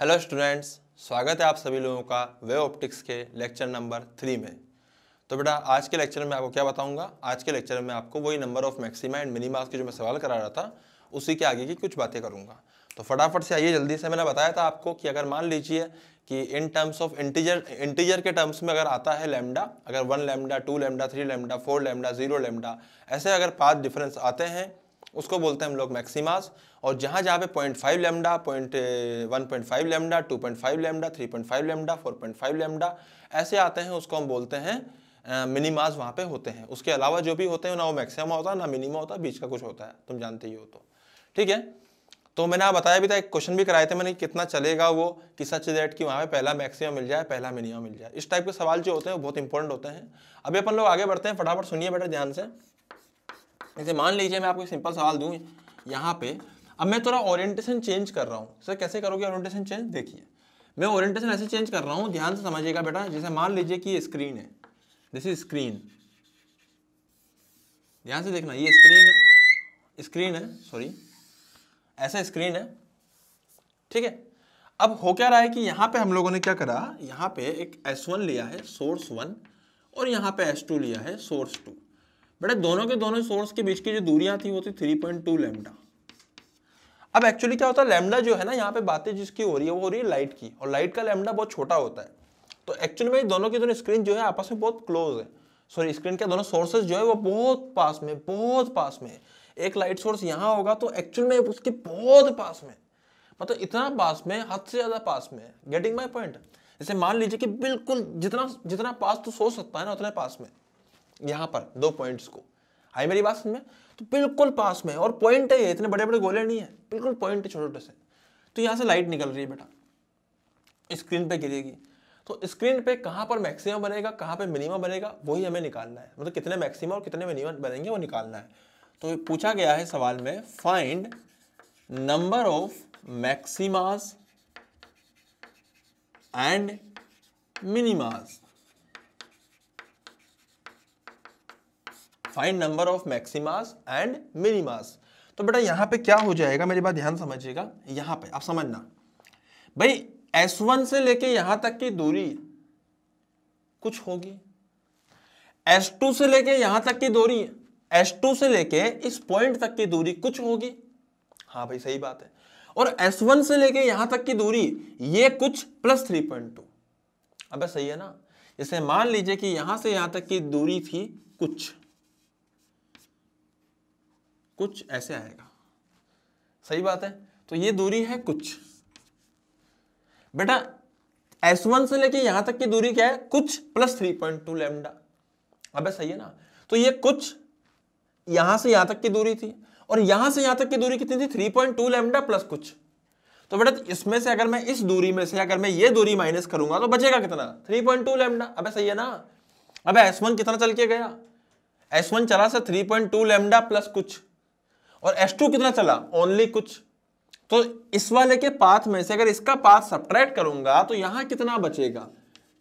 Hello students, स्वागत है आप सभी लोगों का वेव ऑप्टिक्स के लेक्चर नंबर 3 में। तो बेटा आज के लेक्चर में आपको क्या बताऊंगा। आज के लेक्चर में आपको वही number of maxima and minima के जो मैं सवाल करा रहा था उसी के आगे की कुछ बातें करूंगा। तो फटाफट से आइए जल्दी से। मैंने बताया था आपको कि अगर मान लीजिए कि इन टर्म्स ऑफ इंटीजर के टर्म्स में अगर आता है लैम्डा, अगर 1 lambda 2 lambda 3 lambda 4 lambda 0 lambda ऐसे अगर 5 डिफरेंस आते हैं उसको बोलते हैं हम लोग मैक्सिमास। और जहाँ जहाँ पे 0.5 lambda, 1.5 lambda, 2.5 lambda, 3.5 lambda, 4.5 lambda ऐसे आते हैं उसको हम बोलते हैं मिनिमास वहाँ पे होते हैं। उसके अलावा जो भी होते हैं ना वो मैक्सिमा होता है ना मिनिमा होता है, बीच का कुछ होता है, तुम जानते ही हो। तो ठीक है, तो मैंने आप बताया भी था, एक क्वेश्चन भी कराए थे मैंने, कितना चलेगा वो कि सच दैट कि वहाँ पे पहला मैक्सिमा मिल जाए पहला मिनिमा मिल जाए। इस टाइप के सवाल जो होते हैं वो बहुत इंपॉर्टेंट होते हैं। अभी अपन लोग आगे बढ़ते हैं, फटाफट सुनिए बेटा ध्यान से। जैसे मान लीजिए मैं आपको एक सिंपल सवाल दूं यहाँ पे। अब मैं थोड़ा ओरिएंटेशन चेंज कर रहा हूँ। सर कैसे करोगे ओरिएंटेशन चेंज? देखिए मैं ओरिएंटेशन ऐसे चेंज कर रहा हूँ, ध्यान से समझिएगा बेटा। जैसे मान लीजिए कि ये स्क्रीन है, दिस इज स्क्रीन, ध्यान से देखना, ये स्क्रीन है सॉरी, ऐसा स्क्रीन है, ठीक है। अब हो क्या रहा है कि यहाँ पे हम लोगों ने क्या करा, यहाँ पे एक S1 लिया है सोर्स 1 और यहाँ पे S2 लिया है सोर्स 2। बेटा दोनों के दोनों सोर्स के बीच की जो दूरियां थी वो थी 3.2 लैम्डा। अब एक्चुअली क्या होता है, लैम्डा जो है ना, यहाँ पे बातें जिसकी हो रही है वो हो रही है लाइट की, और लाइट का लैम्डा बहुत छोटा होता है। तो एक्चुअली में दोनों की दोनों स्क्रीन जो है आपस में बहुत क्लोज है। सॉरी, स्क्रीन के दोनों सोर्सेज जो है वो बहुत पास में है। एक लाइट सोर्स यहाँ होगा तो एक्चुअल में उसके बहुत पास में, मतलब इतना पास में, हद से ज्यादा पास में। Getting my point? जैसे मान लीजिए कि बिल्कुल जितना पास तो सोच सकता है ना उतने पास में, यहाँ पर दो पॉइंट्स को, आई मेरी बात समझ में? तो बिल्कुल पास में, और पॉइंट है ये, इतने बड़े बड़े गोले नहीं है, बिल्कुल पॉइंट है छोटे छोटे से। तो यहाँ से लाइट निकल रही है बेटा, स्क्रीन पे गिरेगी। तो स्क्रीन पे कहाँ पर मैक्सिमम बनेगा, कहाँ पे मिनिमम बनेगा, वही हमें निकालना है। मतलब कितने मैक्सिमम और कितने मिनिमम बनेंगे वो निकालना है। तो पूछा गया है सवाल में, find number of maximas and minimas. Find number of maximas and minimas. तो बेटा यहां पे क्या हो जाएगा, मेरी बात ध्यान समझिएगा। यहां पे आप समझना भाई, S1 से लेके यहां तक की दूरी कुछ होगी, S2 से लेके यहां तक की दूरी, S2 से लेके इस पॉइंट तक की दूरी कुछ होगी। हाँ भाई सही बात है। और S1 से लेके यहां तक की दूरी ये कुछ प्लस 3.2। अबे सही है ना। जैसे मान लीजिए कि यहां से यहां तक की दूरी थी कुछ ऐसे आएगा, सही बात है। तो ये दूरी है कुछ। बेटा S1 से लेके यहां तक की दूरी क्या है, कुछ प्लस 3.2 लैम्डा। अबे सही है ना। तो ये कुछ यहां से यहां तक की दूरी थी, और यहां से यहां तक की दूरी कितनी थी, 3.2 लैम्डा प्लस कुछ। तो बेटा इसमें से अगर मैं इस दूरी में से अगर मैं ये दूरी माइनस करूंगा तो बचेगा कितना, 3.2 लैम्डा। अबे सही है ना। अबे S1 कितना चल के गया, S1 चला से 3.2 लैम्डा प्लस कुछ, और S2 कितना चला, ओनली कुछ। तो इस वाले के पाथ में से अगर इसका पाथ सब्ट्रैक्ट करूंगा तो यहां कितना बचेगा,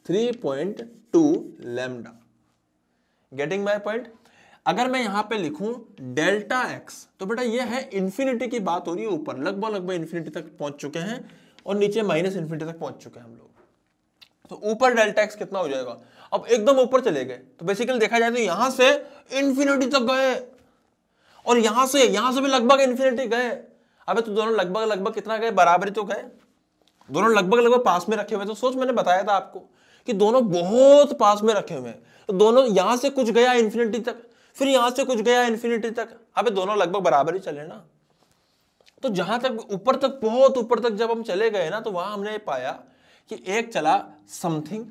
3.2 लैम्डा। Getting my point? अगर मैं यहां पे लिखूं डेल्टा एक्स, तो बेटा ये है इंफिनिटी की बात हो रही है, ऊपर लगभग इंफिनिटी तक पहुंच चुके हैं और नीचे माइनस इंफिनिटी तक पहुंच चुके हैं हम लोग। तो ऊपर डेल्टा एक्स कितना हो जाएगा, अब एकदम ऊपर चले गए। तो बेसिकली देखा जाए तो यहां से इंफिनिटी तक गए, और यहां से भी लगभग इंफिनिटी गए। अबे तो दोनों लगभग कितना गए, बराबरी तो गए, दोनों लगभग पास में रखे हुए। तो सोच, मैंने बताया था आपको कि दोनों बहुत पास में रखे हुए हैं। तो दोनों यहां से कुछ गया इंफिनिटी तक, फिर यहां से कुछ गया इंफिनिटी तक। अबे दोनों लगभग बराबर ही चले ना। तो जहां तक ऊपर तक, बहुत ऊपर तक जब हम चले गए ना, तो वहां हमने पाया कि एक चला समथिंग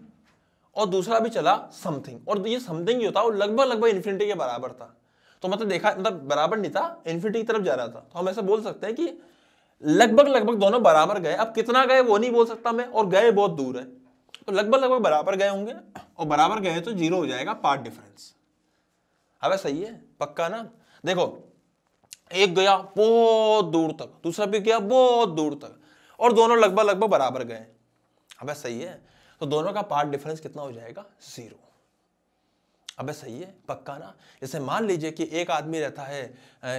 और दूसरा भी चला समथिंग, और ये समथिंग जो था वो लगभग इंफिनिटी के बराबर था। तो मतलब बराबर नहीं था, इंफिनिटी की तरफ जा रहा था। तो हम ऐसा बोल सकते हैं कि लगभग दोनों बराबर गए। अब कितना गए वो नहीं बोल सकता मैं, और गए बहुत दूर है। तो लगभग बराबर गए होंगे, और बराबर गए तो 0 हो जाएगा पार्ट डिफरेंस। अब सही है, पक्का ना। देखो एक गया बहुत दूर तक, दूसरा भी गया बहुत दूर तक, और दोनों लगभग बराबर गए। अब सही है, तो दोनों का पार्ट डिफरेंस कितना हो जाएगा, 0। अबे सही है, पक्का ना। जैसे मान लीजिए कि एक आदमी रहता है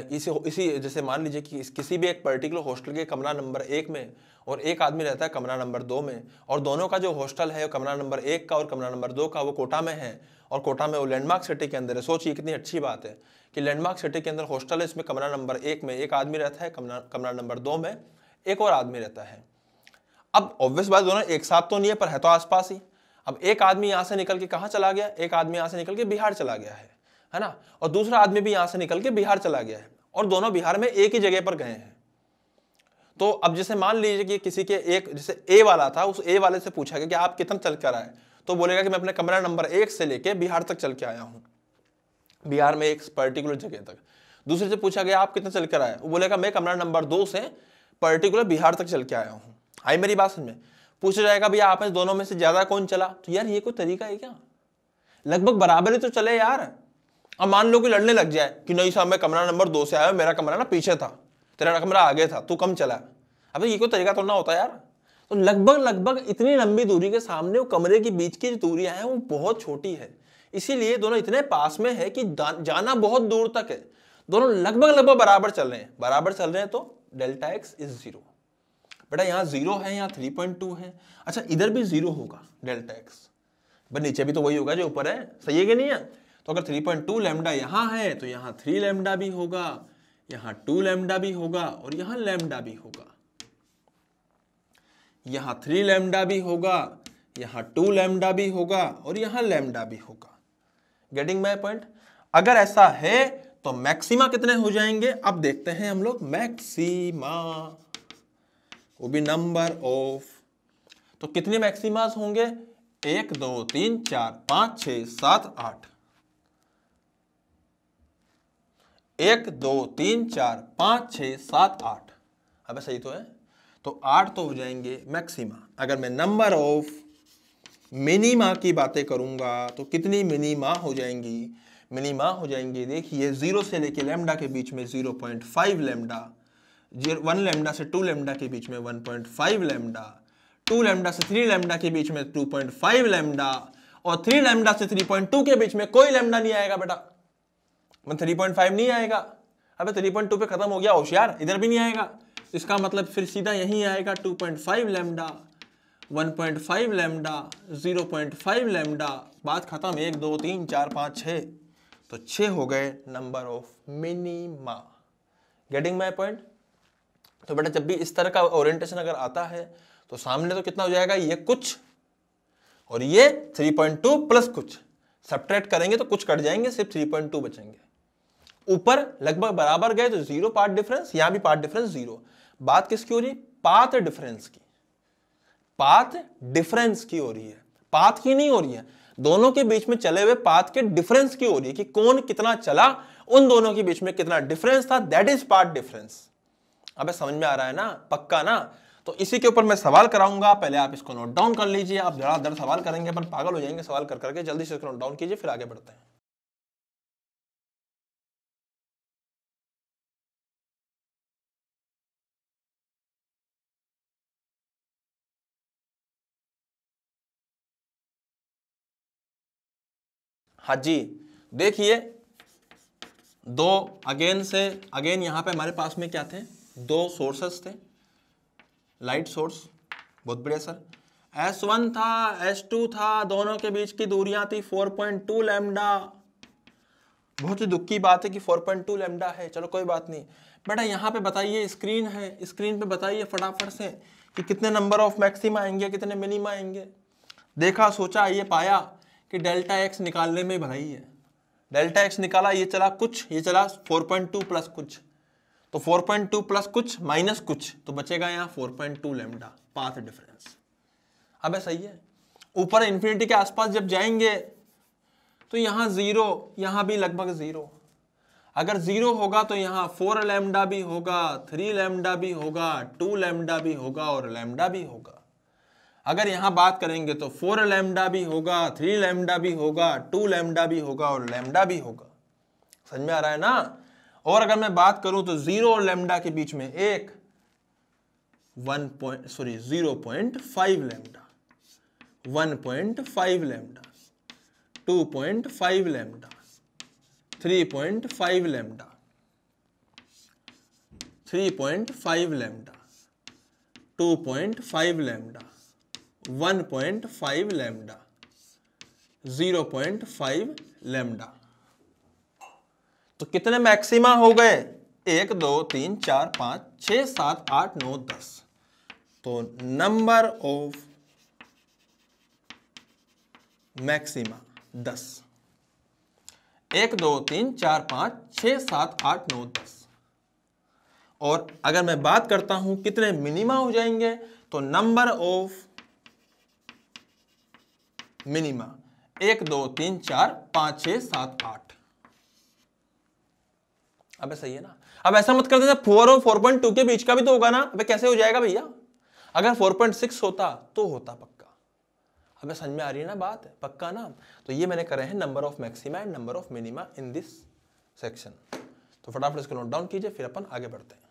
इसी जैसे मान लीजिए कि किसी भी एक पर्टिकुलर हॉस्टल के कमरा नंबर 1 में, और एक आदमी रहता है कमरा नंबर 2 में, और दोनों का जो हॉस्टल है कमरा नंबर 1 का और कमरा नंबर 2 का वो कोटा में है, और कोटा में वो लैंडमार्क सिटी के अंदर है। सोचिए कितनी अच्छी बात है कि लैंडमार्क सिटी के अंदर हॉस्टल है, इसमें कमरा नंबर 1 में एक आदमी रहता है, कमरा नंबर 2 में एक और आदमी रहता है। अब ऑब्वियस बात, दोनों एक साथ तो नहीं है पर है तो आसपास ही। अब एक आदमी यहाँ से निकल के कहाँ चला गया, एक आदमी यहाँ से निकल के बिहार चला गया है ना, और दूसरा आदमी भी यहाँ से निकल के बिहार चला गया है, और दोनों बिहार में एक ही जगह पर गए हैं। तो अब जैसे मान लीजिए कि किसी के एक, जैसे ए वाला था, उस ए वाले से पूछा गया कि आप कितना चल कर आए, तो बोलेगा कि मैं अपने कमरा नंबर 1 से लेके बिहार तक चल के आया हूँ, बिहार में एक पर्टिकुलर जगह तक। दूसरे से पूछा गया आप कितना चल कर आए, वो बोलेगा मैं कमरा नंबर 2 से पर्टिकुलर बिहार तक चल के आया हूँ। आई मेरी बात समझ में? पूछा जाएगा भैया आप में दोनों में से ज्यादा कौन चला, तो यार ये कोई तरीका है क्या? लगभग बराबर ही तो चले यार। अब मान लो कि लड़ने लग जाए कि नहीं साहब मैं कमरा नंबर 2 से आया, मेरा कमरा ना पीछे था, तेरा कमरा आगे था, तू कम चला। अब ये कोई तरीका तो ना होता यार। तो लगभग इतनी लंबी दूरी के सामने वो कमरे के बीच की जो दूरियां हैं वो बहुत छोटी है, इसीलिए दोनों इतने पास में है कि जाना बहुत दूर तक है। दोनों लगभग बराबर चल रहे हैं, तो डेल्टा एक्स इज 0। बेटा यहाँ 0 है, यहाँ 3.2 है। अच्छा इधर भी 0 होगा डेल्टा एक्स, बट नीचे भी तो वही होगा जो ऊपर है, सही है कि नहीं है? तो अगर 3.2 लैम्डा यहाँ है तो यहाँ 3 लैम्डा भी होगा, यहाँ 2 लैम्डा भी होगा, और यहाँ लैम्डा भी होगा, यहाँ 3 लैम्डा भी होगा, यहाँ 2 लैम्डा भी होगा, और यहाँ लैम्डा भी होगा। Getting my point? अगर ऐसा है तो मैक्सिमा कितने हो जाएंगे? अब देखते हैं हम लोग मैक्सिमा, वो भी नंबर ऑफ। तो कितने मैक्सिमास होंगे? 1 2 3 4 5 6 7 8। 1 2 3 4 5 6 7 8। अब सही तो है, तो 8 तो हो जाएंगे मैक्सिमा। अगर मैं नंबर ऑफ मिनिमा की बातें करूंगा तो कितनी मिनिमा हो जाएंगी? मिनिमा हो जाएंगी, देखिए 0 से लेके लैम्डा के बीच में 0.5 लैम्डा, 1 लैम्डा से 2 लैम्डा के बीच में 1.5 लैम्डा, 2 लैम्डा से 3 लैम्डा के बीच में 2.5 लैम्डा, और 3 लैम्डा से 3.2 के बीच में कोई लैम्डा नहीं आएगा बेटा, 3.5 नहीं आएगा। अबे 3.2 पे खत्म हो गया होशियार, इधर भी नहीं आएगा। इसका मतलब फिर सीधा यही आएगा 2.5 लैम्डा, 1.5 लैम्डा, 0.5 लैम्डा, बात खत्म। 1 2 3 4 5 6, तो 6 हो गए number of minima. Getting my point? तो बेटा जब भी इस तरह का ओरिएंटेशन अगर आता है तो सामने तो कितना हो जाएगा, ये कुछ और ये 3.2 प्लस कुछ, सब्ट्रैक्ट करेंगे तो कुछ कट जाएंगे, सिर्फ 3.2 बचेंगे। ऊपर लगभग बराबर गए तो 0 पार्ट डिफरेंस, यहां भी पार्ट डिफरेंस 0। बात किसकी हो रही? पाथ डिफरेंस की, पाथ डिफरेंस की हो रही है, पाथ की नहीं हो रही है। दोनों के बीच में चले हुए पाथ के डिफरेंस की हो रही है कि कौन कितना चला, उन दोनों के बीच में कितना डिफरेंस था, दैट इज पाथ डिफरेंस। अबे समझ में आ रहा है ना? पक्का ना? तो इसी के ऊपर मैं सवाल कराऊंगा, पहले आप इसको नोट डाउन कर लीजिए। आप धड़ाधड़ सवाल करेंगे, अपन पागल हो जाएंगे सवाल कर करके। जल्दी से इसको नोट डाउन कीजिए, फिर आगे बढ़ते हैं। हाँ जी, देखिए अगेन यहां पे हमारे पास में क्या थे? 2 सोर्सेस थे, लाइट सोर्स, बहुत बढ़िया सर। S1 था, S2 था, दोनों के बीच की दूरियां थी 4.2 लैम्डा। बहुत ही दुख की बात है कि 4.2 लैम्डा है, चलो कोई बात नहीं। बेटा यहाँ पे बताइए, स्क्रीन है, स्क्रीन पे बताइए फटाफट से कि कितने नंबर ऑफ मैक्सिमा आएंगे, कितने मिनिमा आएंगे। देखा, सोचा, ये पाया कि डेल्टा एक्स निकालने में भलाई है। डेल्टा एक्स निकाला, ये चला कुछ, ये चला 4.2 प्लस कुछ, तो 4.2 प्लस कुछ माइनस कुछ, तो बचेगा यहाँ 4.2 लैम्डा, पाथ डिफरेंस। अब सही है। ऊपर इन्फिनिटी के आसपास जब जाएंगे तो यहाँ 0, यहाँ भी लगभग 0। अगर 0 होगा तो यहाँ 4 लैम्डा भी होगा, 3 लैम्डा भी होगा, 2 लैम्डा भी होगा, और लैम्डा भी होगा। अगर यहाँ बात करेंगे तो 4 लैम्डा भी होगा, 3 लैम्डा भी होगा, 2 लैम्डा भी होगा, और लैम्डा भी होगा। समझ में आ रहा है ना? और अगर मैं बात करूं तो 0 और लैम्डा के बीच में 0.5 lambda, 1.5 lambda, 2.5 lambda, 3.5 lambda, 3.5 lambda, 2.5 lambda, 1.5 lambda, 0.5 lambda. तो कितने मैक्सिमा हो गए? 1 2 3 4 5 6 7 8 9 10। तो नंबर ऑफ मैक्सिमा 10। 1 2 3 4 5 6 7 8 9 10। और अगर मैं बात करता हूं कितने मिनिमा हो जाएंगे, तो नंबर ऑफ मिनिमा 1 2 3 4 5 6 7 8। अबे सही है ना? अब ऐसा मत कर देना 4 और 4.2 के बीच का भी तो होगा ना। अबे कैसे हो जाएगा भैया? अगर 4.6 होता तो होता पक्का। अबे समझ में आ रही है ना बात? पक्का ना? तो ये मैंने करे हैं number of maxima and number of minima in this section. तो फटाफट इसको नोट डाउन कीजिए, फिर अपन आगे बढ़ते हैं।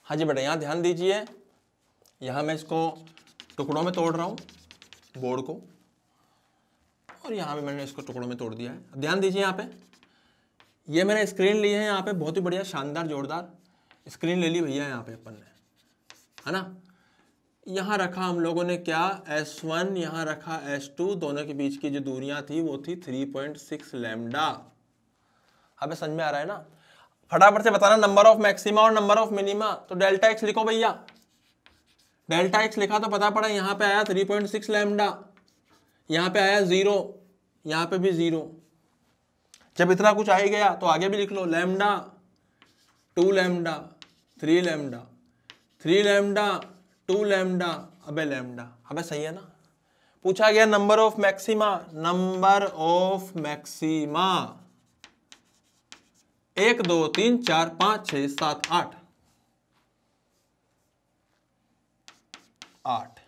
हाँ जी बेटा, यहाँ ध्यान दीजिए। यहाँ मैं इसको टुकड़ों में तोड़ रहा हूँ बोर्ड को, और यहाँ पे मैंने इसको टुकड़ों में तोड़ दिया है। अब ध्यान दीजिए, यहाँ पे ये मैंने स्क्रीन ली है, यहाँ पे बहुत ही बढ़िया शानदार जोरदार स्क्रीन ले ली भैया यहाँ पे अपन ने, है ना। यहाँ रखा हम लोगों ने क्या, S1, यहाँ रखा S2, दोनों के बीच की जो दूरियां थी वो थी 3.6 लैम्डा। अब समझ में आ रहा है ना? फटाफट से बताना नंबर ऑफ मैक्सिमा और नंबर ऑफ मिनिमा। तो डेल्टा एक्स लिखो भैया। डेल्टा एक्स लिखा तो पता पड़ा, यहाँ पे आया 3.6 लैम्डा, यहाँ पे आया 0, यहाँ पे भी 0। जब इतना कुछ आ ही गया तो आगे भी लिख लो, lambda 2 lambda 3 lambda 3 lambda 2 lambda, अबे लैम्डा। अबे सही है ना? पूछा गया number of maxima, number of maxima 1 2 3 4 5 6 7 8 8।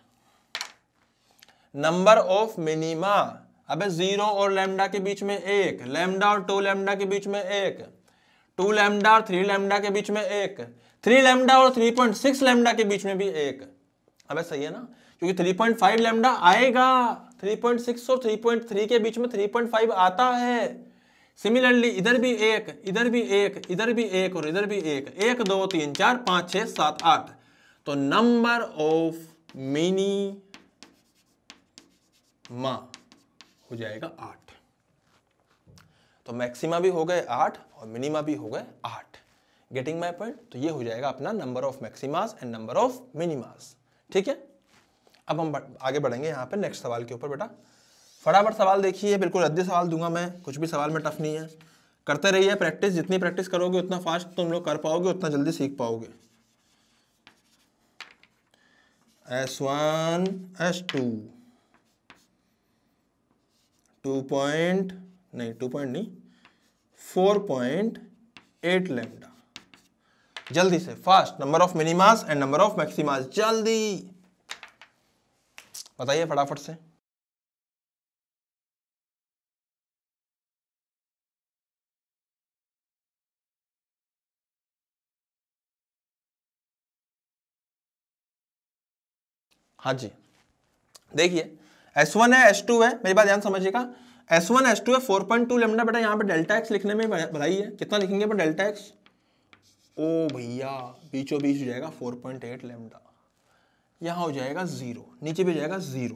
Number of minima, अबे 0 और लैम्डा के बीच में 1, लैम्डा और 2 लैम्डा के बीच में 1, 2 लैम्डा और 3 लैम्डा के बीच में 1, 3 लैम्डा और 3.6 लैम्डा के बीच में भी 1। अबे सही है ना? क्योंकि 3.5 लैम्डा आएगा, 3.6 और 3.3 के बीच में 3.5 आता है। सिमिलरली इधर भी 1, इधर भी 1, इधर भी 1 और इधर भी 1, 1 2 3 4 5 6 7 8। तो नंबर ऑफ मिनिमा हो जाएगा 8। तो मैक्सिमा भी हो गए 8 और मिनिमा भी हो गए 8। Getting my point? तो ये हो जाएगा अपना number of maximas and number of minimas. ठीक है, अब हम आगे बढ़ेंगे यहाँ पे नेक्स्ट सवाल के ऊपर। बेटा फटाफट सवाल देखिए, बिल्कुल रद्दी सवाल दूंगा मैं, कुछ भी सवाल में टफ नहीं है। करते रहिए प्रैक्टिस, जितनी प्रैक्टिस करोगे उतना फास्ट तुम लोग कर पाओगे, उतना जल्दी सीख पाओगे। S1 S2 4.8 lambda. जल्दी से fast, number of minimas and number of maximas, जल्दी बताइए फटाफट से। हाँ जी, देखिए S1 है S2 है, मेरी बात ध्यान समझिएगा। S1 S2 है 4.2 लैम्डा। बेटा यहाँ पे डेल्टा एक्स लिखने में भलाई है, कितना लिखेंगे पर डेल्टा एक्स? ओ भैया बीचों बीच हो जाएगा 4.8 लैम्डा, यहाँ हो जाएगा 0, नीचे भी जाएगा 0।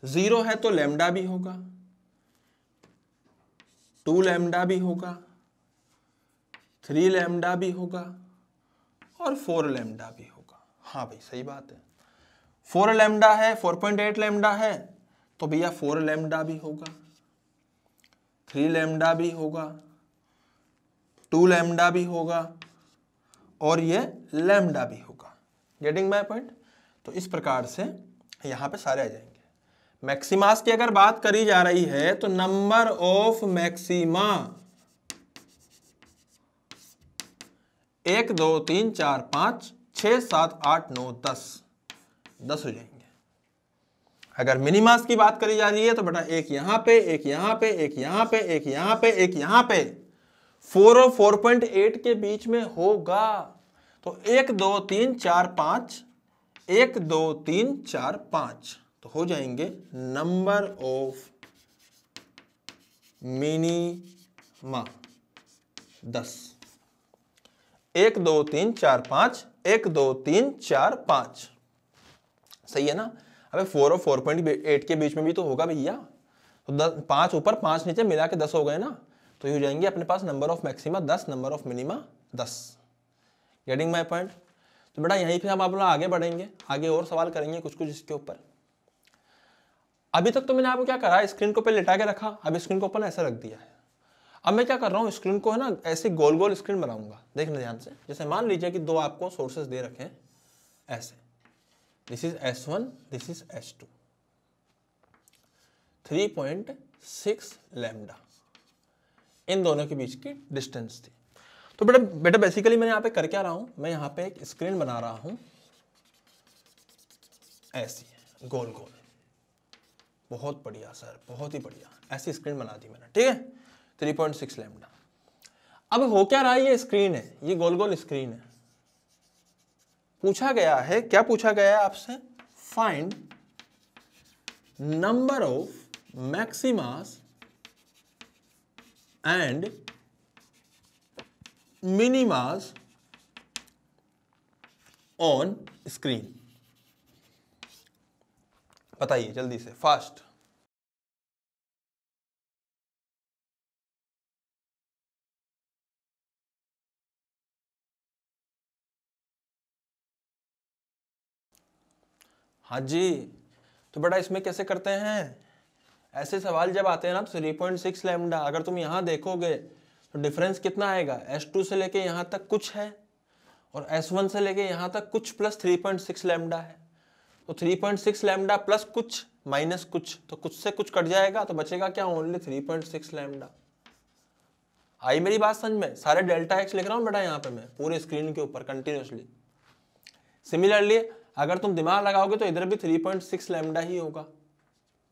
0 है तो लैम्डा भी होगा, 2 लैम्डा भी होगा, 3 लैम्डा भी होगा और 4 लैम्डा भी होगा। हाँ भाई सही बात है, 4 लैम्डा है, 4.8 लैम्डा है तो भैया 4 लैम्डा भी होगा, 3 लैम्डा भी होगा, 2 लैम्डा भी होगा और ये लैम्डा भी होगा। Getting my point? तो इस प्रकार से यहाँ पे सारे आ जाएंगे। मैक्सिमास की अगर बात करी जा रही है तो नंबर ऑफ मैक्सिमा 1 2 3 4 5 6 7 8 9 10 हो जाएंगे। अगर मिनिमास की बात करी जा रही है तो बेटा एक यहाँ पे, एक यहाँ पे, एक यहाँ पे, एक यहाँ पे, एक यहाँ पे, 4 और 4.8 के बीच में होगा। तो 1 2 3 4 5, 1 2 3 4 5, तो हो जाएंगे नंबर ऑफ मिनिमा 10। 1 2 3 4 5, 1 2 3 4 5, सही है ना। अबे 4 और 4.8 के बीच में भी तो होगा भैया, तो 10, 5 ऊपर 5 नीचे मिला के 10 हो गए ना, तो ये हो जाएंगे अपने पास number of maxima 10, number of minima 10। Getting my point. तो बेटा यहीं पे हम आप लोग आगे बढ़ेंगे, आगे और सवाल करेंगे कुछ कुछ इसके ऊपर। अभी तक तो मैंने आपको क्या करा, स्क्रीन को पे लिटा के रखा, अब स्क्रीन को अपन ऐसा रख दिया है। अब मैं क्या कर रहा हूँ, स्क्रीन को है ना ऐसे गोल गोल स्क्रीन बनाऊंगा, देखना ध्यान से। जैसे मान लीजिए कि दो आपको सोर्सेस दे रखे हैं ऐसे, this is S1, this is S2, 3.6 lambda इन दोनों के बीच की डिस्टेंस थी। तो बेटा बेसिकली मैं यहाँ पे कर क्या रहा हूँ, मैं यहाँ पे एक स्क्रीन बना रहा हूँ ऐसी गोल गोल। बहुत बढ़िया सर, बहुत ही बढ़िया, ऐसी स्क्रीन बना दी मैंने, ठीक है, 3.6 लैम्डा। अब हो क्या रहा है, ये स्क्रीन है, ये गोल गोल स्क्रीन है। पूछा गया है, क्या पूछा गया है आपसे, find number of maximas and minimas on screen. बताइए जल्दी से, फास्ट। हाँ जी, तो बेटा इसमें कैसे करते हैं, ऐसे सवाल जब आते हैं ना तो 3.6 लैम्डा, अगर तुम यहां देखोगे तो डिफरेंस कितना आएगा, S2 से लेके यहां तक कुछ है और S1 से लेके यहां तक कुछ प्लस 3.6 लैम्डा है। तो 3.6 लैम्डा प्लस कुछ माइनस कुछ, तो कुछ से कुछ कट जाएगा तो बचेगा क्या, ओनली 3.6 लैम्डा। आई मेरी बात समझ में, सारे डेल्टा एक्स लिख रहा हूं बेटा यहाँ पे मैं पूरे स्क्रीन के ऊपर कंटिन्यूसली। सिमिलरली अगर तुम दिमाग लगाओगे तो इधर भी 3.6 लैम्डा ही होगा,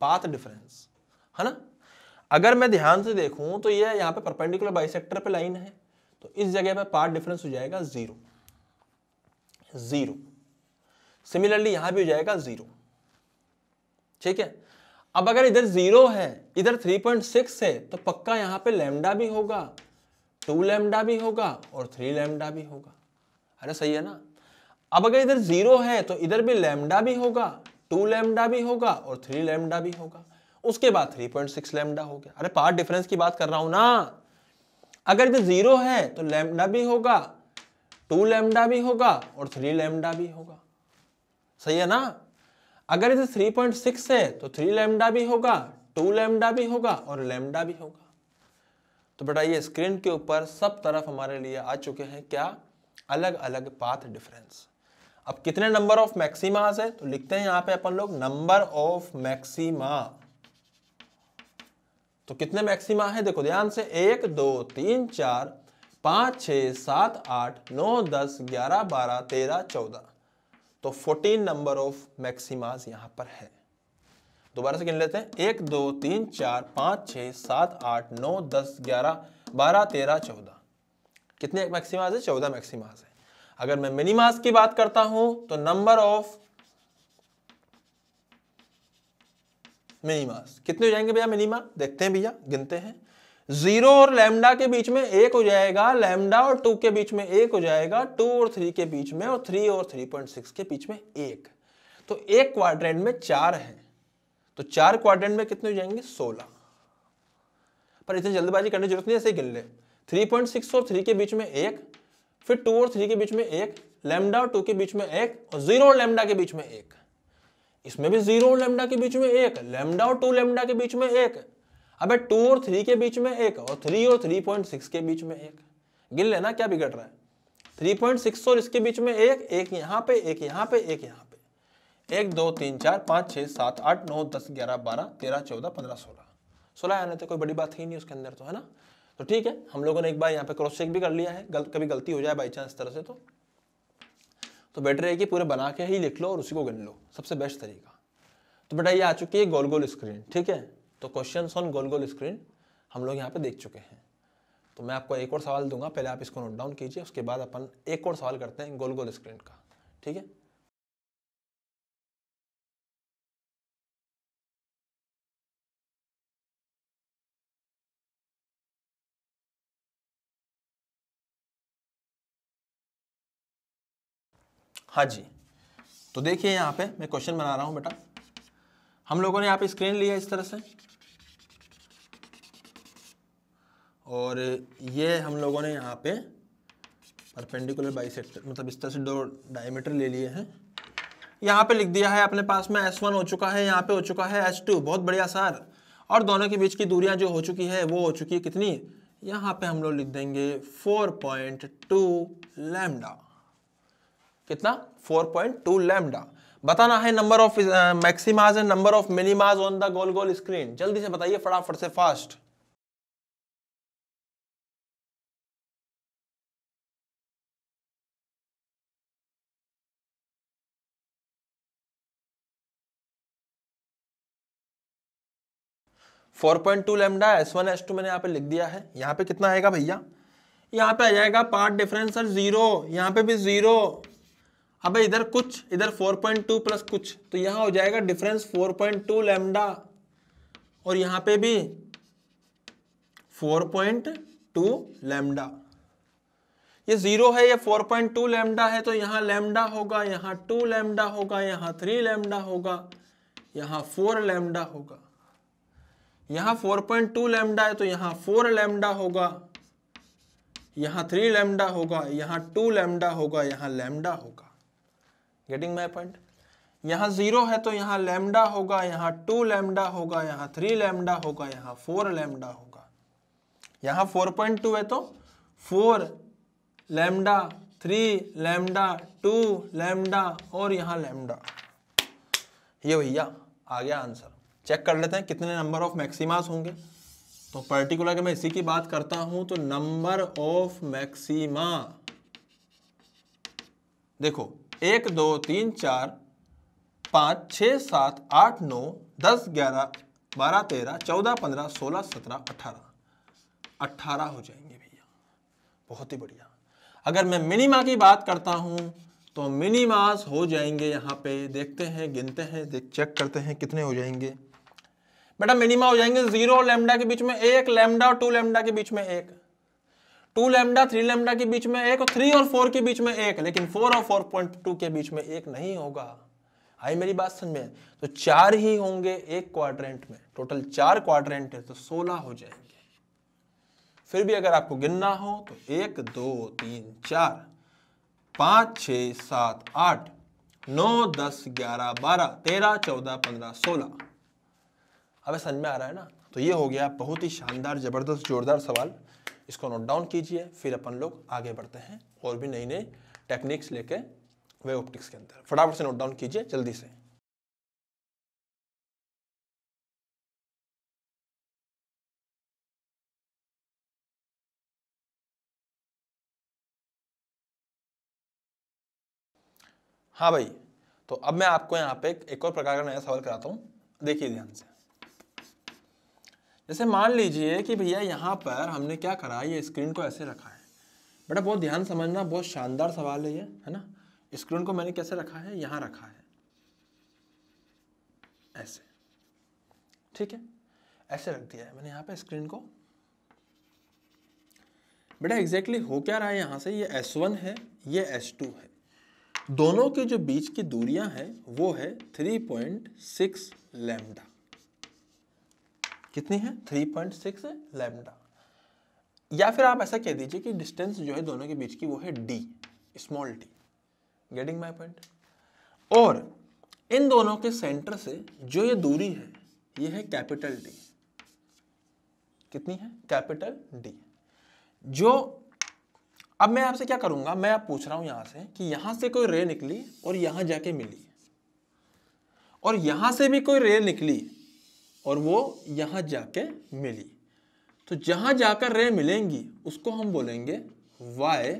पाथ डिफरेंस है ना। अगर मैं ध्यान से देखूं तो ये यहाँ पे परपेंडिकुलर बाइसेक्टर पे लाइन है, तो इस जगह पे पाथ डिफरेंस हो जाएगा 0 0। सिमिलरली यहां भी हो जाएगा 0, ठीक है। अब अगर इधर 0 है, इधर 3.6 है, तो पक्का यहां पे लैम्डा भी होगा, 2 लैम्डा भी होगा और 3 लैम्डा भी होगा। अरे सही है ना। अब अगर इधर 0 है तो इधर भी लैम्डा भी होगा, 2 लैम्डा भी होगा और 3 लैम्डा भी होगा, उसके बाद 3.6 लैम्डा हो गया। अरे पार्ट डिफरेंस की बात कर रहा हूं ना। अगर इधर 0 है तो लैम्डा भी होगा, 2 लैम्डा भी होगा और 3 लैम्डा भी होगा, सही है ना। अगर इधर 3.6 है तो 3 लैम्डा भी होगा, 2 लैम्डा भी होगा और लैम्डा भी होगा। तो बेटा ये स्क्रीन के ऊपर सब तरफ हमारे लिए आ चुके हैं क्या, अलग अलग पाथ डिफरेंस। अब कितने नंबर ऑफ मैक्सिमास है, तो लिखते हैं यहां पे अपन लोग नंबर ऑफ मैक्सिमा। तो कितने मैक्सिमा है, देखो ध्यान से, 1 2 3 4 5 6 7 8 9 10 11 12 13 14, तो 14 नंबर ऑफ मैक्सिमास यहां पर है। दोबारा से गिन लेते हैं, 1 2 3 4 5 6 7 8 9 10 11 12 13 14, कितने मैक्सिमास है, 14 मैक्सिमास है। अगर मैं मिनिमास की बात करता हूं तो नंबर ऑफ मिनिमास कितने हो जाएंगे भैया, मिनिमा देखते हैं भैया, गिनते हैं। 0 और लैम्डा के बीच में 1 हो जाएगा, लैम्डा और 2 के बीच में 1 हो जाएगा, 2 और 3 के बीच में, और 3 और 3.6 के बीच में 1। तो एक क्वाड्रेंट में 4 है, तो 4 क्वाड्रेंट में कितने हो जाएंगे, 16। पर इतनी जल्दबाजी करने की जरूरत नहीं, ऐसे गिन ले। 3.6 और 3 के बीच में 1, फिर 2 और 3 के बीच में 1, लैम्डा और 2 के बीच में 1, और 0 और लैम्डा के बीच में 1। इसमें भी 0 और लैम्डा के बीच में 1, लैम्डा और 2 लैम्डा के बीच में 1। अबे 2 और 3 के बीच में 1, और 3 और 3.6 के बीच में 1। गिन लेना क्या बिगड़ रहा है। 3.6 और इसके बीच में 1, एक यहाँ पे, एक यहाँ पे, एक यहाँ पे। 1 2 3 4 5 6 7 8 9 10 11 12 13 14 15 16, 16 आने तो कोई बड़ी बात ही नहीं उसके अंदर, तो है ना। तो ठीक है, हम लोगों ने एक बार यहाँ पे क्रॉस चेक भी कर लिया है, कभी गलती हो जाए बाई चांस तरह से तो बेटर है कि पूरे बना के ही लिख लो और उसी को गिन लो, सबसे बेस्ट तरीका। तो बेटा ये आ चुकी है गोल गोल स्क्रीन, ठीक है। तो क्वेश्चंस ऑन गोल गोल स्क्रीन हम लोग यहाँ पे देख चुके हैं। तो मैं आपको एक और सवाल दूंगा, पहले आप इसको नोट डाउन कीजिए, उसके बाद अपन एक और सवाल करते हैं गोल गोल स्क्रीन का, ठीक है। हाँ जी, तो देखिए यहाँ पे मैं क्वेश्चन बना रहा हूँ बेटा। हम लोगों ने यहाँ पे स्क्रीन लिया इस तरह से, और ये हम लोगों ने यहाँ पे परपेंडिकुलर बाइसेक्टर, मतलब इस तरह से दो डायमीटर ले लिए हैं। यहाँ पे लिख दिया है अपने पास में S1 हो चुका है, यहाँ पे हो चुका है S2, बहुत बढ़िया सर। और दोनों के बीच की दूरियां जो हो चुकी है वो हो चुकी है कितनी, यहाँ पे हम लोग लिख देंगे 4.2 लैम्डा। कितना, 4.2 लैम्डा। बताना है number of maximas and number of minimas on the गोल गोल स्क्रीन। जल्दी से बताइए फटाफट से, fast. Four point two lambda S1 S2 मैंने यहाँ पे लिख दिया है। यहाँ पे कितना आएगा भैया, यहाँ पे आ जाएगा पार्ट डिफरेंस सर 0, यहाँ पे भी 0। अब इधर कुछ, इधर 4.2 प्लस कुछ, तो यहाँ हो जाएगा डिफरेंस 4.2 लैम्डा, और यहाँ पे भी 4.2 लैम्डा। ये 0 है, ये 4.2 लैम्डा है, तो यहाँ लैम्डा होगा, यहाँ 2 लैम्डा होगा, यहाँ 3 लैम्डा होगा, यहाँ 4 लैम्डा होगा। यहाँ 4.2 लैम्डा है तो यहाँ 4 लैम्डा होगा, यहाँ 3 लैम्डा होगा, यहाँ 2 लैम्डा होगा, यहाँ लैम्डा होगा। Getting my point. यहाँ 0 है तो यहाँ लैम्डा होगा, यहाँ 2 लैम्डा होगा, यहाँ 3 लैम्डा होगा, यहाँ 4 लैम्डा होगा। यहाँ 4.2 है तो 4 लैम्डा, 3 लैम्डा, 2 लैम्डा और यहाँ लैम्डा। ये भैया आ गया आंसर। चेक कर लेते हैं कितने नंबर ऑफ मैक्सिमास होंगे। तो पर्टिकुलर अगर मैं इसी की बात करता हूं तो नंबर ऑफ मैक्सिमा, देखो 1 2 3 4 5 6 7 8 9 10 11 12 13 14 15 16 17 18 हो जाएंगे भैया। बहुत ही बढ़िया। अगर मैं मिनिमा की बात करता हूं तो मिनिमास हो जाएंगे, यहाँ पे देखते हैं, गिनते हैं, चेक करते हैं कितने हो जाएंगे बेटा। मिनिमा हो जाएंगे 0 लैम्डा के बीच में 1, लैम्डा और 2 लैम्डा के बीच में 1, 2 लैम्डा 3 लैम्डा के बीच में 1, और 3 और 4 के बीच में 1, लेकिन 4 और 4.2 के बीच में 1 नहीं होगा। आई मेरी बात समझ में? तो 4 ही होंगे एक क्वाड्रेंट में, टोटल 4 क्वाड्रेंट है तो 16 हो जाएंगे। फिर भी अगर आपको गिनना हो तो 1 2 3 4 5 6 7 8 9 10 11 12 13 14 15 16। अब समझ में आ रहा है ना? तो ये हो गया बहुत ही शानदार, जबरदस्त, जोरदार सवाल। इसको नोट डाउन कीजिए, फिर अपन लोग आगे बढ़ते हैं और भी नई नई टेक्निक्स लेके वेव ऑप्टिक्स के अंदर। फटाफट से नोट डाउन कीजिए जल्दी से। हाँ भाई, तो अब मैं आपको यहाँ पे एक और प्रकार का नया सवाल कराता हूँ, देखिए ध्यान से। जैसे मान लीजिए कि भैया यहाँ पर हमने क्या करा, ये स्क्रीन को ऐसे रखा है। बेटा बहुत ध्यान समझना, बहुत शानदार सवाल है ये, है ना। स्क्रीन को मैंने कैसे रखा है, यहाँ रखा है ऐसे, ठीक है, ऐसे रख दिया है मैंने यहाँ पे स्क्रीन को। बेटा एग्जैक्टली हो क्या रहा है यहाँ से, ये S1 है, ये S2 है, दोनों के जो बीच की दूरियां हैं वो है 3.6 लैम्डा। कितनी है? 3.6 लैम्डा। या फिर आप ऐसा कह दीजिए कि डिस्टेंस जो है दोनों के बीच की वो है d, small d। Getting my point. और इन दोनों के सेंटर से जो ये दूरी है ये है कैपिटल D। कितनी है? Capital D। जो अब मैं आपसे क्या करूंगा, मैं आप पूछ रहा हूं यहां से कि यहां से कोई रे निकली और यहां जाके मिली, और यहां से भी कोई रे निकली और वो यहां जाके मिली, तो जहां जाकर रे मिलेंगी उसको हम बोलेंगे y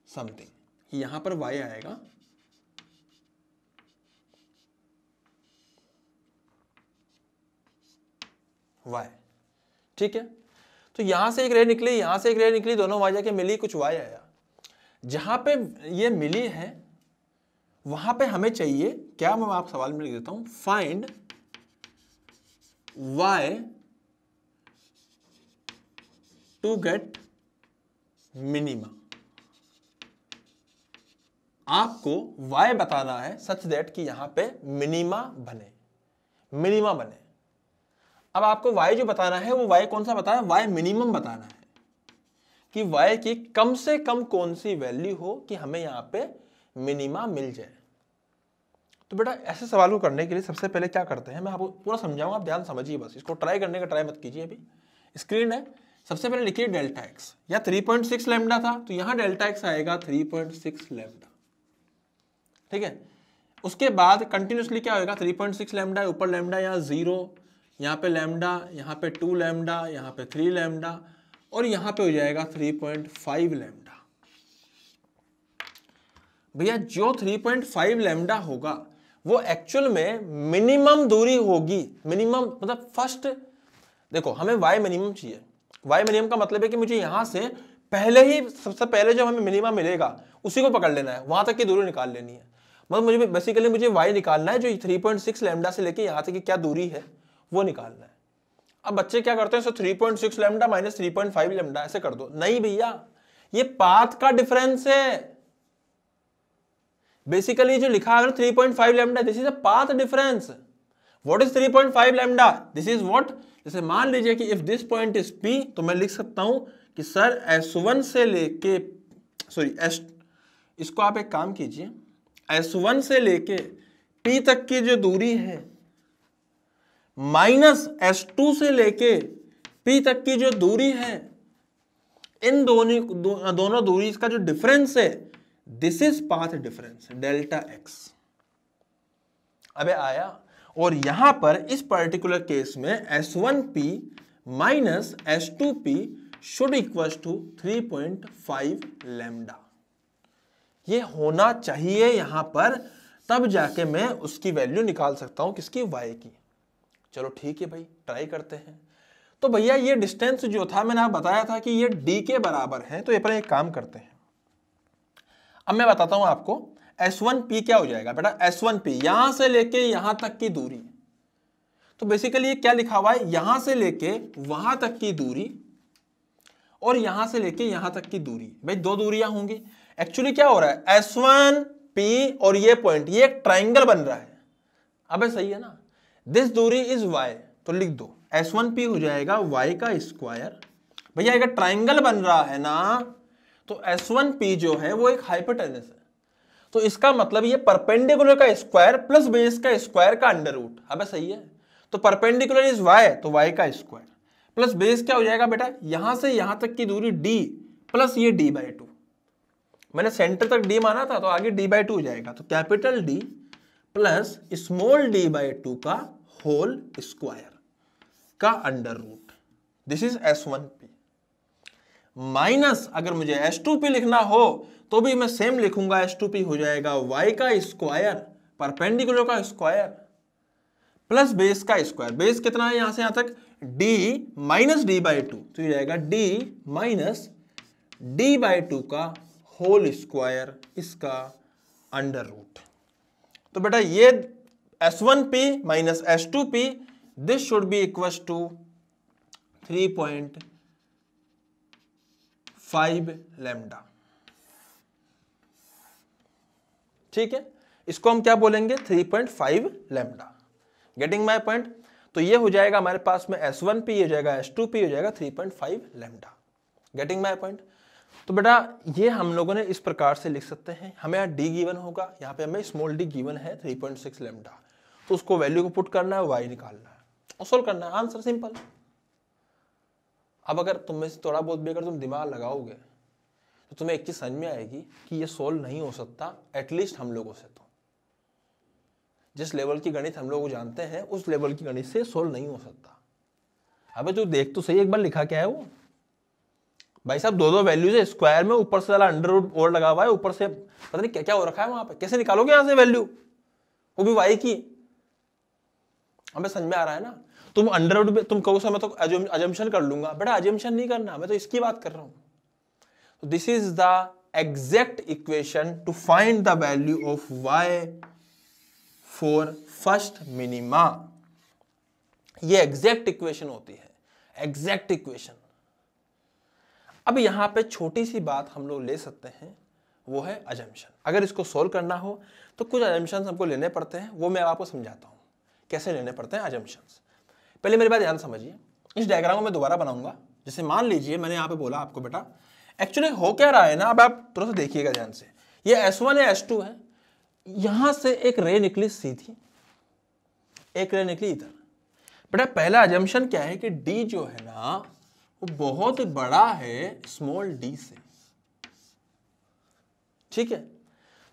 समथिंग। यहां पर y आएगा, y, ठीक है। तो यहां से एक रे निकली, यहां से एक रे निकली, दोनों वहां जाके मिली, कुछ y आया। जहां पे ये मिली है वहां पे हमें चाहिए क्या, मैं आप सवाल में लिख देता हूं, find y to get minima. आपको y बताना है सच दैट कि यहां पे मिनिमा बने, मिनिमा बने। अब आपको y जो बताना है वो y कौन सा बताना है, y मिनिमम बताना है कि y की कम से कम कौन सी वैल्यू हो कि हमें यहां पे मिनिमा मिल जाए। तो बेटा ऐसे सवाल को करने के लिए सबसे पहले क्या करते हैं, मैं आपको पूरा समझाऊंगा, आप ध्यान समझिए, बस इसको ट्राई करने का ट्राई मत कीजिए। अभी स्क्रीन है, सबसे पहले लिखिए डेल्टा एक्स, या 3.6 लैम्डा था तो यहां डेल्टा एक्स आएगा 3.6 लैम्डा, ठीक है। उसके बाद कंटिन्यूसली क्या होगा, 3.6 लैम्डा, ऊपर लैम्डा यहाँ 0, यहाँ पे लैम्डा, यहाँ पे 2 लैम्डा, यहाँ पे 3 लैम्डा, और यहाँ पे हो जाएगा 3.5 लैम्डा। भैया जो 3.5 लैम्डा होगा वो एक्चुअल में मिनिमम दूरी होगी, मिनिमम मतलब फर्स्ट, देखो हमें y मिनिमम चाहिए। y मिनिमम का मतलब है कि मुझे यहां से पहले ही, सबसे पहले जो हमें मिनिमम मिलेगा उसी को पकड़ लेना है, वहां तक की दूरी निकाल लेनी है। मतलब मुझे बेसिकली मुझे y निकालना है, जो 3.6 लैम्डा से लेके यहां तक की क्या दूरी है वो निकालना है। अब बच्चे क्या करते हैं, 3.6 लैम्डा माइनस 3.5 लैम्डा ऐसे कर दो, नहीं भैया ये पाथ का डिफरेंस है। बेसिकली जो लिखा है 3.5 lambda, this is a path difference. What is 3.5 lambda, this is what, जैसे मान लीजिए कि if this point is P, तो मैं लिख सकता हूं कि सर S1 से लेके, सॉरी इसको आप एक काम कीजिए, S1 से लेके P तक की जो दूरी है माइनस S2 से लेके P तक की जो दूरी है, इन दोनों दूरी का जो डिफरेंस है, this is path difference, delta x. अबे आया, और यहां पर इस पर्टिकुलर केस में S1P minus S2P should equal to 3.5 lambda, ये होना चाहिए यहां पर, तब जाके मैं उसकी वैल्यू निकाल सकता हूं, किसकी, y की। चलो ठीक है भाई, ट्राई करते हैं। तो भैया ये डिस्टेंस जो था, मैंने आपको बताया था कि ये d के बराबर है, तो ये पर एक काम करते हैं। अब मैं बताता हूं आपको S1P क्या हो जाएगा बेटा, S1P यहां से लेके यहां तक की दूरी, तो बेसिकली ये क्या लिखा हुआ है, यहां से लेके वहां तक की दूरी और यहां से लेके यहां तक की दूरी, भाई दो दूरियां होंगी। एक्चुअली क्या हो रहा है, S1P और ये पॉइंट, ये एक ट्राइंगल बन रहा है। अबे सही है ना, दिस दूरी इज y, तो लिख दो S1P हो जाएगा y का स्क्वायर। भैया एक ट्राइंगल बन रहा है ना, तो S1P जो है वो एक हाइपोटेनस है, तो इसका मतलब ये परपेंडिकुलर का स्क्वायर प्लस बेस का स्क्वायर का अंडर रूट। अबे सही है, तो परपेंडिकुलर इज y, तो y का स्क्वायर प्लस बेस क्या हो जाएगा बेटा, यहां से यहां तक की दूरी d प्लस ये d/2, मैंने सेंटर तक d माना था तो आगे d/2 हो जाएगा, तो capital D plus small d/2 का होल स्क्वायर का under root, this is S1P। Minus अगर मुझे S2P लिखना हो तो भी मैं सेम लिखूंगा, S2P हो जाएगा y का स्क्वायर परपेंडिकुलर का स्क्वायर प्लस बेस का स्क्वायर, बेस कितना है यहां से यहां तक, d माइनस d/2, तो ये जाएगा d माइनस d/2 का होल स्क्वायर, इसका अंडर रूट। तो बेटा ये S1P minus S2P, this should be equal to 3.5 lambda, ठीक है। इसको हम क्या बोलेंगे, 3.5 लैम्डा। Getting my point. तो ये हो जाएगा हमारे पास में S1P, ये हो जाएगा S2P, हो जाएगा 3.5 लैम्डा। Getting my point. तो बेटा ये हम लोगों ने इस प्रकार से लिख सकते हैं, हमें यहाँ d गिवन होगा, यहाँ पे हमें स्मॉल d गिवन है 3.6 लैम्डा, तो उसको वैल्यू को पुट करना है, y निकालना है और सोल्व करना है, आंसर सिंपल। अब अगर तुम में से थोड़ा बहुत भी अगर तुम दिमाग लगाओगे तो तुम्हें एक चीज समझ में आएगी कि ये सोल्व नहीं हो सकता, एटलीस्ट हम लोगों से। तो जिस लेवल की गणित हम लोग जानते हैं उस लेवल की गणित से सोल्व नहीं हो सकता। अबे तू देख तो सही एक बार, लिखा क्या है वो भाई साहब, दो वैल्यूज है स्क्वायर में, ऊपर से वाला अंडर रूट और लगा हुआ है, ऊपर से पता नहीं क्या क्या हो रखा है वहां पे, कैसे निकालोगे यहां से वैल्यू, वो भी y की। हमें समझ में आ रहा है ना, तुम अंडर रूट तुम कहो मैं तो अजम्पशन कर लूंगा, बेटा अजम्पशन नहीं करना, मैं तो इसकी बात कर रहा हूं। तो this is the exact equation two find the value of y for first minima. ये एग्जैक्ट इक्वेशन होती है, एग्जैक्ट इक्वेशन। अब यहां पे छोटी सी बात हम लोग ले सकते हैं, वो है अजम्पशन। अगर इसको सोल्व करना हो तो कुछ अजम्पशंस हमको लेने पड़ते हैं, वो मैं आपको समझाता हूँ कैसे लेने पड़ते हैं अजम्पशंस। पहले मेरी बात ध्यान समझिए, इस डायग्राम को मैं दोबारा बनाऊंगा। जैसे मान लीजिए मैंने यहाँ पे बोला आपको बेटा एक्चुअली हो क्या रहा है ना, अब आप थोड़ा सा देखिएगा ध्यान से, ये S1 है S2 है, यहां से एक रे निकली सीधी, एक रे निकली इधर। बेटा पहला अजम्पशन क्या है कि D जो है ना वो बहुत बड़ा है स्मॉल d से, ठीक है।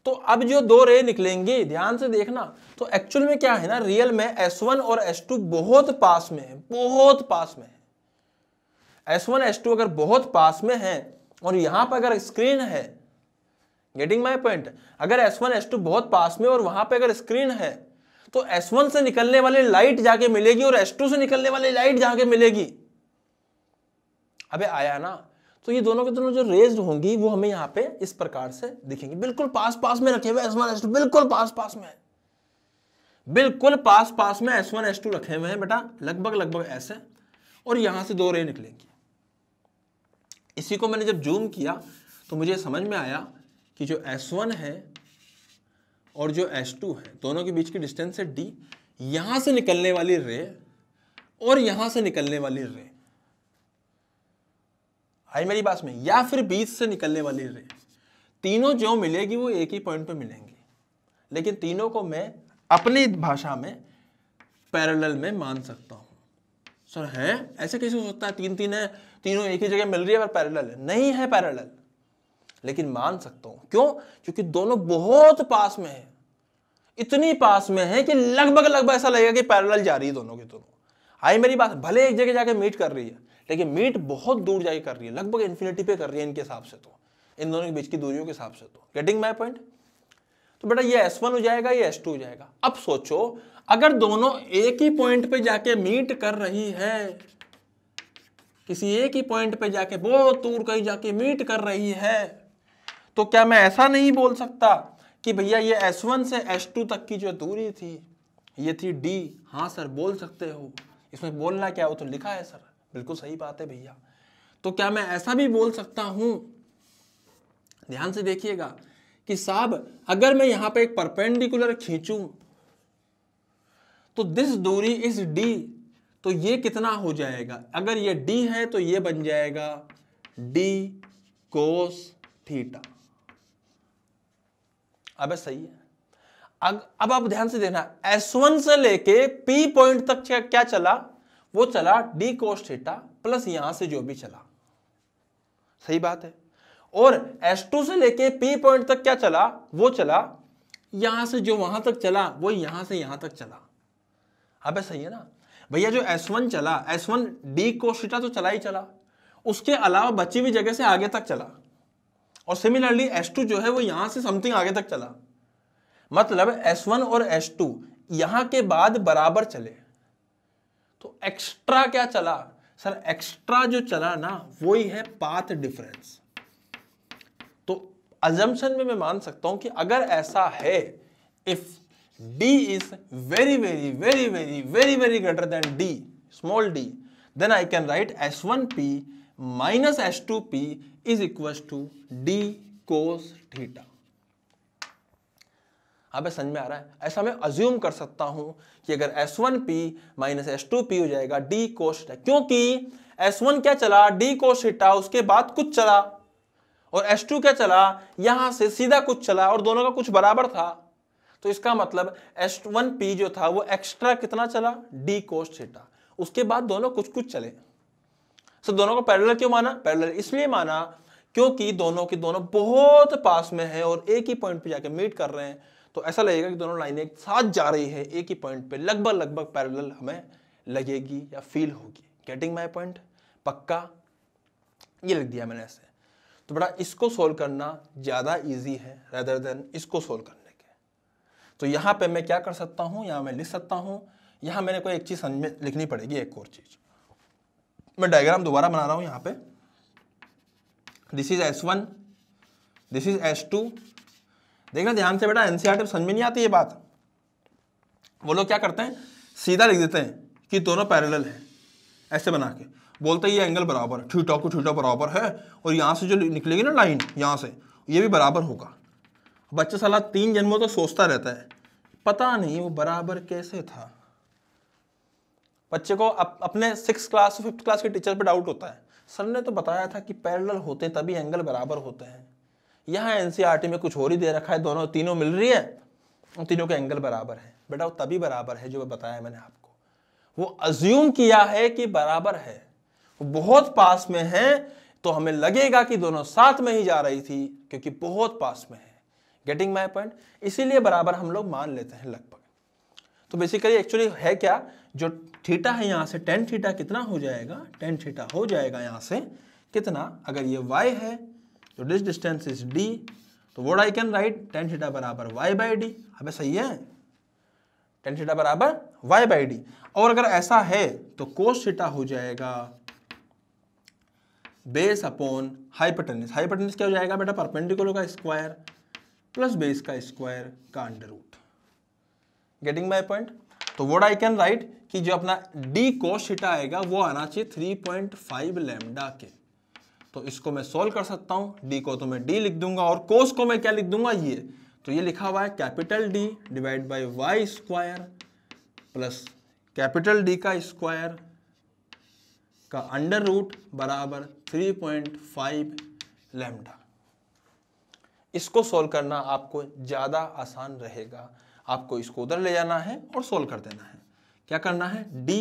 तो अब जो दो रे निकलेंगे ध्यान से देखना, तो एक्चुअल में क्या है ना, रियल में S1 और S2 बहुत पास में है, बहुत पास में है। S1 S2 अगर बहुत पास में है और यहां पर अगर स्क्रीन है, गेटिंग माय पॉइंट, अगर S1 S2 बहुत पास में और वहां पे अगर स्क्रीन है तो S1 से निकलने वाली लाइट जाके मिलेगी और S2 से निकलने वाली लाइट जाके मिलेगी। अबे आया ना, तो ये दोनों के दोनों जो रेज होंगी वो हमें यहाँ पे इस प्रकार से दिखेंगी, बिल्कुल पास पास में रखे हुए S1 S2, बिल्कुल पास पास में, बिल्कुल पास पास में S1 S2 रखे हुए हैं बेटा, लगभग लगभग ऐसे, और यहां से दो रे निकलेंगी। इसी को मैंने जब जूम किया तो मुझे समझ में आया कि जो S1 है और जो S2 है दोनों के बीच की डिस्टेंस है d, यहां से निकलने वाली रे और यहां से निकलने वाली रे, आई मेरी बात में, या फिर बीच से निकलने वाली रे, तीनों जो मिलेगी वो एक ही पॉइंट पे मिलेंगी, लेकिन तीनों को मैं अपनी भाषा में पैरेलल में मान सकता हूं। सर है ऐसे कैसे हो सकता है, तीन तीन है, तीनों एक ही जगह मिल रही है पर पैरेलल है? नहीं है पैरेलल, लेकिन मान सकता हूं। क्यों? क्योंकि दोनों बहुत पास में है, इतनी पास में है कि लगभग लगभग ऐसा लगेगा कि पैरेलल जा रही है दोनों की दोनों। आई मेरी बात, भले एक जगह जाके मीट कर रही है लेकिन मीट बहुत दूर जाके कर रही है, लगभग इन्फिनिटी पे कर रही है इनके हिसाब से, तो इन दोनों के बीच की दूरियों के हिसाब से। तो गेटिंग माय पॉइंट? तो बेटा ये S1 हो जाएगा, ये S2 हो जाएगा। अब सोचो अगर दोनों एक ही पॉइंट पे जाके मीट कर रही है, किसी एक ही पॉइंट पे जाके बहुत दूर कहीं जाके मीट कर रही है, तो क्या मैं ऐसा नहीं बोल सकता कि भैया ये S1 से S2 तक की जो दूरी थी ये थी d? हाँ सर बोल सकते हो, इसमें बोलना क्या, वो तो लिखा है सर, बिल्कुल सही बात है भैया। तो क्या मैं ऐसा भी बोल सकता हूं, ध्यान से देखिएगा, कि साहब अगर मैं यहां पे एक परपेंडिकुलर खींचूं तो दिस दूरी इज d, तो ये कितना हो जाएगा, अगर ये d है तो ये बन जाएगा d cos थीटा। अबे सही है। अब आप ध्यान से देखना, S1 से लेके P पॉइंट तक क्या चला, वो चला d cos थीटा प्लस यहां से जो भी चला, सही बात है। और S2 से लेके P पॉइंट तक क्या चला, वो चला यहां से जो वहां तक चला वो यहां से यहां तक चला। अबे सही है ना भैया, जो S1 चला, S1 d cos थीटा तो चला ही चला, उसके अलावा बची हुई जगह से आगे तक चला, और सिमिलरली S2 जो है वो यहां से समथिंग आगे तक चला। मतलब S1 और S2 यहां के बाद बराबर चले, तो एक्स्ट्रा क्या चला सर, एक्स्ट्रा जो चला ना वही है पाथ डिफरेंस। तो अजम्पशन में मैं मान सकता हूं कि अगर ऐसा है, if d is very very very very very very greater than d, small d, then I can write S1p minus S2p is equals to d cos theta. अब समझ में आ रहा है? ऐसा मैं अज्यूम कर सकता हूं कि अगर S1p माइनस S2p हो जाएगा d cos थीटा, क्योंकि S1 क्या चला d cos थीटा, उसके बाद कुछ चला, और S2 क्या चला, यहां से सीधा कुछ चला, और दोनों का कुछ बराबर था। तो इसका मतलब S1p जो था वो एक्स्ट्रा कितना चला, d cos थीटा, उसके बाद दोनों कुछ कुछ चले। सो दोनों को पैरेलल क्यों माना? पैरेलल इसलिए माना क्योंकि दोनों के दोनों बहुत पास में है और एक ही पॉइंट पे जाके मीट कर रहे हैं, तो ऐसा लगेगा कि दोनों लाइनें एक साथ जा रही है एक ही पॉइंट पे, लगभग लगभग पैरेलल हमें लगेगी या फील होगी। Getting my point? पक्का? ये लिख दिया मैंने ऐसे। तो बड़ा इसको सोल्व करना ज्यादा इजी है रेदर देन इसको सोल्व करने के। तो यहां पे मैं क्या कर सकता हूं, यहां मैं लिख सकता हूं, यहां मैंने कोई एक चीज समझ में लिखनी पड़ेगी, एक और चीज। मैं डायग्राम दोबारा बना रहा हूं यहां पे। This is S1, this is S2। देखना ध्यान से बेटा, एनसीईआरटी समझ में नहीं आती ये बात। वो लोग क्या करते हैं, सीधा लिख देते हैं कि दोनों पैरेलल हैं, ऐसे बना के बोलते हैं ये एंगल बराबर है, थीटा को थीटा बराबर है, और यहां से जो निकलेगी ना लाइन यहां से, ये भी बराबर होगा। बच्चा साला 3 जन्मों तक सोचता रहता है पता नहीं वो बराबर कैसे था। बच्चे को अपने 6th क्लास 5th क्लास के टीचर पे डाउट होता है, सर ने तो बताया था कि पैरेलल होते तभी एंगल बराबर होते हैं, यहाँ एनसीईआरटी में कुछ और ही दे रखा है, दोनों तीनों मिल रही है, तीनों के एंगल बराबर है। बेटा वो तभी बराबर है जो बताया मैंने आपको, वो अज्यूम किया है कि बराबर है, वो बहुत पास में है तो हमें लगेगा कि दोनों साथ में ही जा रही थी क्योंकि बहुत पास में है। Getting my point? इसीलिए बराबर हम लोग मान लेते हैं लगभग। तो बेसिकली एक्चुअली है क्या, जो थीटा है यहाँ से टेन थीटा कितना हो जाएगा, टेन थीटा हो जाएगा यहाँ से कितना, अगर ये y है तो दिस डिस्टेंस इज d, तो what I can right tan theta बराबर y बाई डी। अबे सही है, टेन थीटा बराबर y बाई डी। और अगर ऐसा है तो कोस थीटा हो जाएगा बेस अपॉन हाइपोटेन्यूस। हाइपोटेन्यूस क्या हो जाएगा बेटा, परपेंडिकुलर का स्क्वायर प्लस बेस का स्क्वायर का under root. Getting my point? तो व्हाट आई कैन राइट कि जो अपना d कोस थीटा आएगा वो आना चाहिए 3.5 लैम्डा के। तो इसको मैं सोल्व कर सकता हूं, d को तो मैं d लिख दूंगा और कोस को मैं क्या लिख दूंगा, ये तो ये लिखा हुआ है capital D divide by y square plus capital D का स्क्वायर का अंडर रूट बराबर 3.5 लैम्डा। इसको सोल्व करना आपको ज़्यादा आसान रहेगा, आपको इसको उधर ले जाना है और सोल्व कर देना है। क्या करना है, d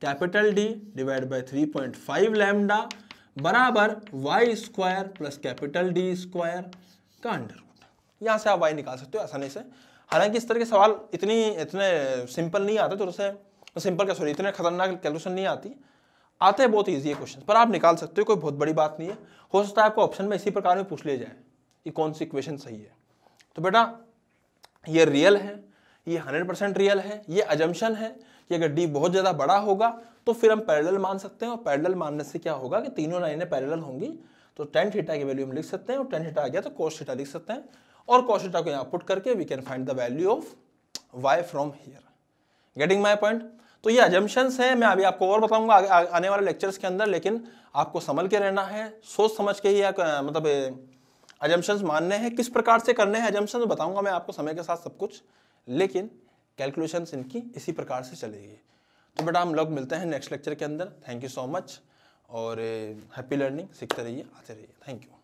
capital D divide by 3.5 lambda बराबर y square plus capital D square का अंडर रूट। यहाँ से आप y निकाल सकते हो आसानी से। हालांकि इस तरह के सवाल इतने सिंपल नहीं आते, थोड़े से सिंपल क्या सॉरी इतने खतरनाक कैलकुलेशन नहीं आती, आते हैं बहुत ईजी है क्वेश्चन, पर आप निकाल सकते हो, कोई बहुत बड़ी बात नहीं है। हो सकता है आपको ऑप्शन में इसी प्रकार में पूछ ले जाए कि कौन सी इक्वेशन सही है। तो बेटा ये रियल है, ये 100% रियल है, ये अजम्पशन है कि अगर d बहुत ज़्यादा बड़ा होगा तो फिर हम पैरेलल मान सकते हैं, और पैरेलल मानने से क्या होगा कि तीनों लाइनें पैरेलल होंगी, तो टेन थीटा की वैल्यू हम लिख सकते हैं, और टेन थीटा आ गया तो कोस थीटा लिख सकते हैं, और कोस थीटा को यहाँ पुट करके we can find the value of y from here. Getting my point? तो ये अजम्पशंस हैं, मैं अभी आपको और बताऊंगा आने वाले लेक्चर्स के अंदर, लेकिन आपको समझ के रहना है, सोच समझ के ही मतलब अजम्पशंस मानने हैं। किस प्रकार से करने हैं अजम्पशंस बताऊंगा मैं आपको समय के साथ सब कुछ, लेकिन कैलकुलेशंस इनकी इसी प्रकार से चलेगी। तो बेटा हम लोग मिलते हैं नेक्स्ट लेक्चर के अंदर। थैंक यू सो मच, और हैप्पी लर्निंग, सीखते रहिए, आते रहिए। Thank you.